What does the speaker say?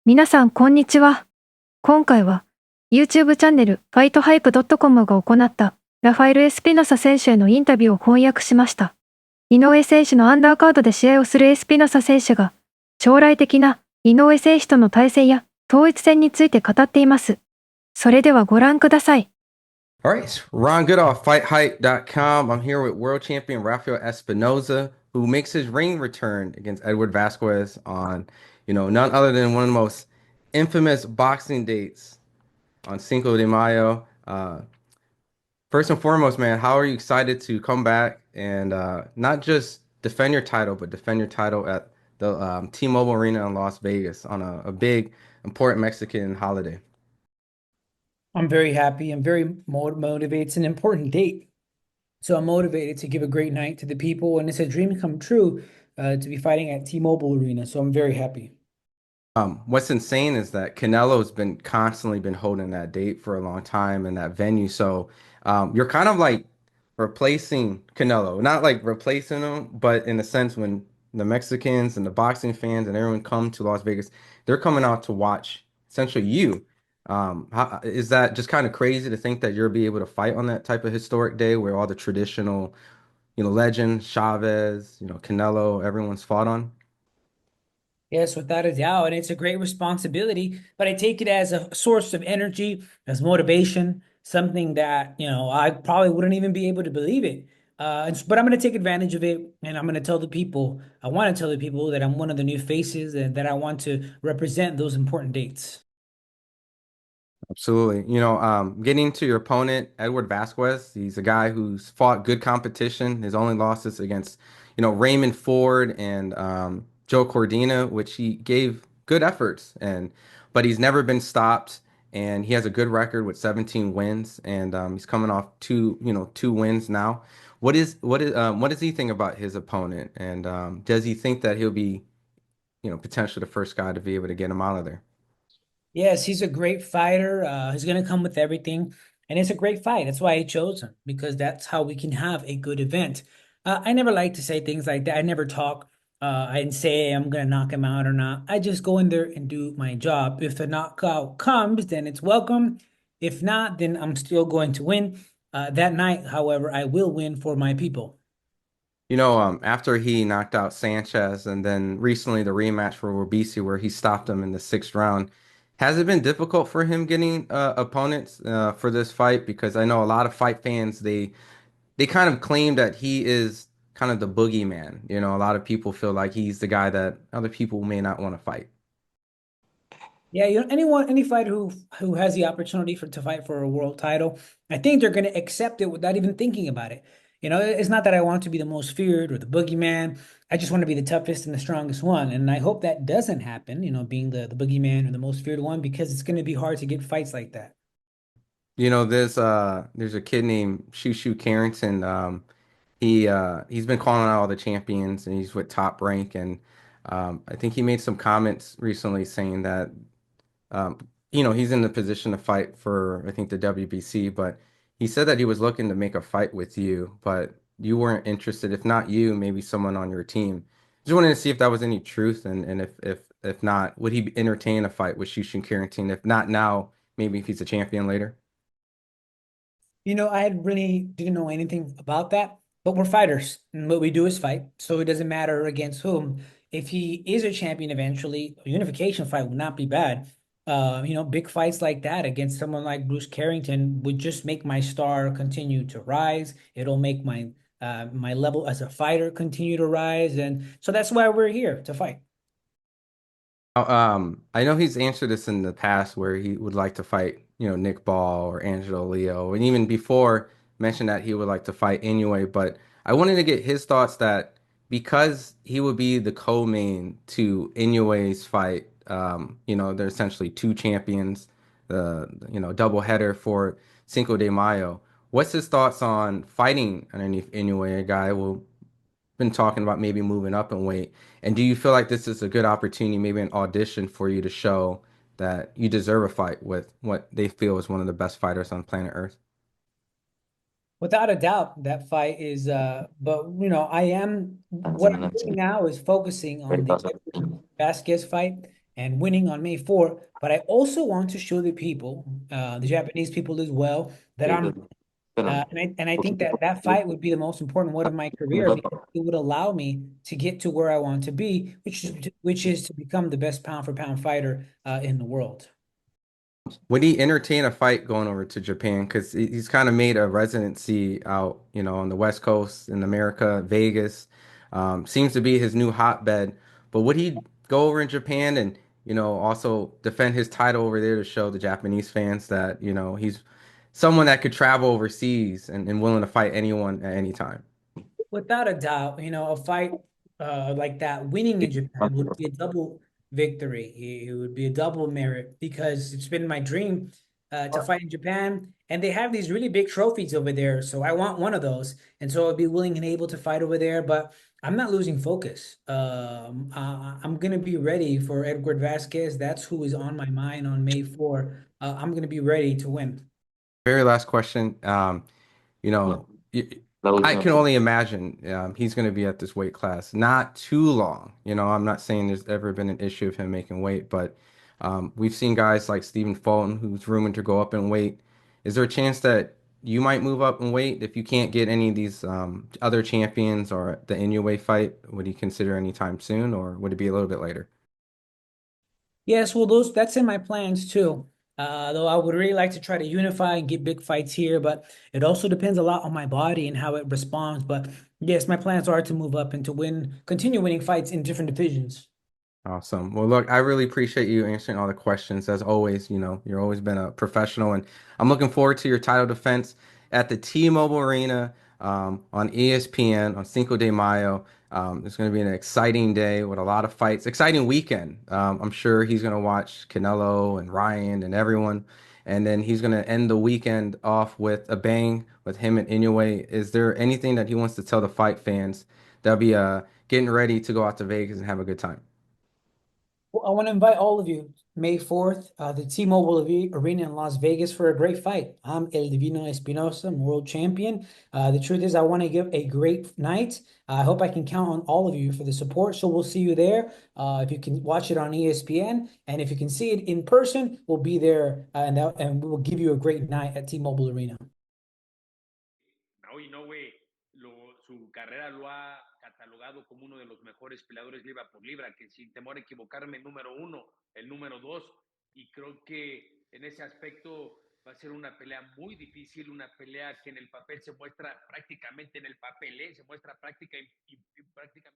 皆さん、こんにちは。今回は、YouTube チャンネル、FightHype.com が行った、ラファエル・エスピノサ選手へのインタビューを翻訳しました。井上選手のアンダーカードで試合をするエスピノサ選手が、将来的な井上選手との対戦や統一戦について語っています。それではご覧ください。Alright, Ron Goodall, FightHype.com. I'm here with world champion Rafael Espinoza, who makes his ring return against Edward Vazquez on, none other than one of the most infamous boxing dates on Cinco de Mayo. First and foremost, man, how are you excited to come back and not just defend your title, but defend your title at the T-Mobile Arena in Las Vegas on a big, important Mexican holiday? I'm very happy. I'm very motivated. It's an important date. So I'm motivated to give a great night to the people. And it's a dream come true to be fighting at T-Mobile Arena. So I'm very happy. What's insane is that Canelo's been constantly been holding that date for a long time in that venue. So you're kind of like replacing Canelo, not like replacing him, but in a sense when the Mexicans and the boxing fans and everyone come to Las Vegas, they're coming out to watch essentially you. Is that just kind of crazy to think that you'll be able to fight on that type of historic day where all the traditional, legends, Chavez, Canelo, everyone's fought on? Yes, without a doubt. And it's a great responsibility, but I take it as a source of energy, as motivation, something that, I probably wouldn't even be able to believe it. But I'm going to take advantage of it. And I'm going to tell the people, I want to tell the people that I'm one of the new faces and that I want to represent those important dates. Absolutely. Getting to your opponent, Edward Vasquez, he's a guy who's fought good competition. His only losses against, Raymond Ford and Joe Cordina, which he gave good efforts but he's never been stopped, and he has a good record with 17 wins, and he's coming off two wins now. What does he think about his opponent, and does he think that he'll be, potentially the first guy to be able to get him out of there? Yes, he's a great fighter. He's going to come with everything. And it's a great fight. That's why I chose him, because that's how we can have a good event. I never like to say things like that. I never talk. I didn't say I'm going to knock him out or not. I just go in there and do my job. If the knockout comes, then it's welcome. If not, then I'm still going to win. That night, however, I will win for my people. After he knocked out Sanchez and then recently the rematch for Robeisy where he stopped him in the sixth round, has it been difficult for him getting opponents for this fight? Because I know a lot of fight fans, they kind of claim that he is kind of the boogeyman. A lot of people feel like he's the guy that other people may not want to fight. Yeah, any fighter who has the opportunity to fight for a world title, I think they're going to accept it without even thinking about it. It's not that I want to be the most feared or the boogeyman. I just want to be the toughest and the strongest one. And I hope that doesn't happen, being the boogeyman or the most feared one, because it's going to be hard to get fights like that. There's a kid named Shu Shu Carrington. He's been calling out all the champions and he's with Top Rank, and I think he made some comments recently saying that um, he's in the position to fight for, I think, the WBC, but he said that he was looking to make a fight with you, but you weren't interested. If not you, maybe someone on your team. Just wanted to see if that was any truth, and if not, would he entertain a fight with Shushin Carrington? If not now, maybe if he's a champion later. I really didn't know anything about that, but we're fighters, and what we do is fight. So it doesn't matter against whom. If he is a champion eventually, a unification fight would not be bad. Big fights like that against someone like Bruce Carrington would just make my star continue to rise. It'll make my level as a fighter continue to rise, and so that's why we're here to fight. I know he's answered this in the past where he would like to fight, Nick Ball or Angelo Leo, and even before mentioned that he would like to fight Inoue. But I wanted to get his thoughts that because he would be the co-main to Inoue's fight, they're essentially two champions, double header for Cinco de Mayo. What's his thoughts on fighting underneath Inoue, a guy who been talking about maybe moving up in weight? And do you feel like this is a good opportunity, maybe an audition for you to show that you deserve a fight with what they feel is one of the best fighters on planet Earth? Without a doubt, that fight is but what I'm doing now is focusing on the Vasquez fight. and winning on May 4th. But I also want to show the people, the Japanese people as well, that I think that that fight would be the most important one of my career because it would allow me to get to where I want to be, which is to become the best pound for pound fighter in the world. Would he entertain a fight going over to Japan? Because he's kind of made a residency out, on the West Coast in America, Vegas. Seems to be his new hotbed. But would he go over in Japan and, also defend his title over there to show the Japanese fans that, he's someone that could travel overseas and willing to fight anyone at any time? Without a doubt, a fight like that, winning in Japan would be a double victory. It would be a double merit because it's been my dream to fight in Japan, and they have these really big trophies over there. So I want one of those, and so I'd be willing and able to fight over there. But I'm not losing focus. I'm gonna be ready for Edward Vazquez. That's who is on my mind on May 4th. I'm gonna be ready to win. Very last question. You know, I can only imagine he's going to be at this weight class not too long. I'm not saying there's ever been an issue of him making weight, but we've seen guys like Stephen Fulton, who's rumored to go up in weight. Is there a chance that you might move up in weight if you can't get any of these other champions or the Inoue fight? Would you consider any time soon, or would it be a little bit later? Yes, well, that's in my plans too. Though I would really like to try to unify and get big fights here, but it also depends a lot on my body and how it responds. But yes, my plans are to move up and to continue winning fights in different divisions. Awesome. Well, look, I really appreciate you answering all the questions. As always, you're always been a professional, and I'm looking forward to your title defense at the T-Mobile Arena on ESPN on Cinco de Mayo. It's going to be an exciting day with a lot of fights. Exciting weekend. I'm sure he's going to watch Canelo and Ryan and everyone, and then he's going to end the weekend off with a bang with him and Inoue. Is there anything that he wants to tell the fight fans that'll be getting ready to go out to Vegas and have a good time? Well, I want to invite all of you May 4th, the T-Mobile Arena in Las Vegas for a great fight. I'm El Divino Espinoza, I'm world champion. The truth is I want to give a great night. I hope I can count on all of you for the support. So we'll see you there. If you can watch it on ESPN, and if you can see it in person, we'll be there and we will give you a great night at T-Mobile Arena. Naoya Inoue, su carrera lo ha catalogado como uno de los mejores peleadores libra por libra, que sin temor a equivocarme, número uno, el número dos, y creo que en ese aspecto va a ser una pelea muy difícil, una pelea que en el papel se muestra prácticamente en el papel, se muestra prácticamente